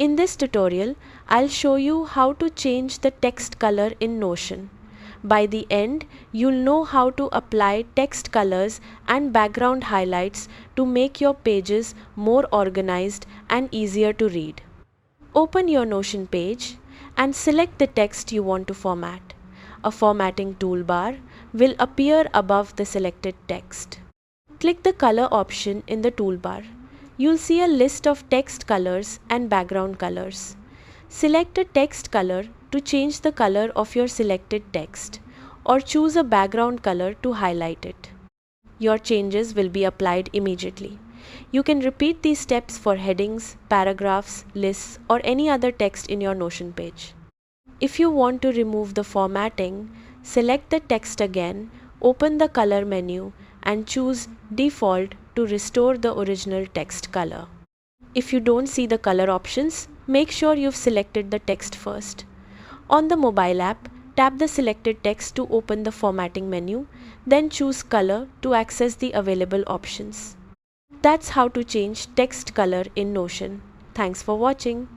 In this tutorial, I'll show you how to change the text color in Notion. By the end, you'll know how to apply text colors and background highlights to make your pages more organized and easier to read. Open your Notion page and select the text you want to format. A formatting toolbar will appear above the selected text. Click the color option in the toolbar. You'll see a list of text colors and background colors. Select a text color to change the color of your selected text, or choose a background color to highlight it. Your changes will be applied immediately. You can repeat these steps for headings, paragraphs, lists, or any other text in your Notion page. If you want to remove the formatting, select the text again, open the color menu, and choose Default to restore the original text color. If you don't see the color options, make sure you've selected the text first. On the mobile app, tap the selected text to open the formatting menu, then choose color to access the available options. That's how to change text color in Notion. Thanks for watching.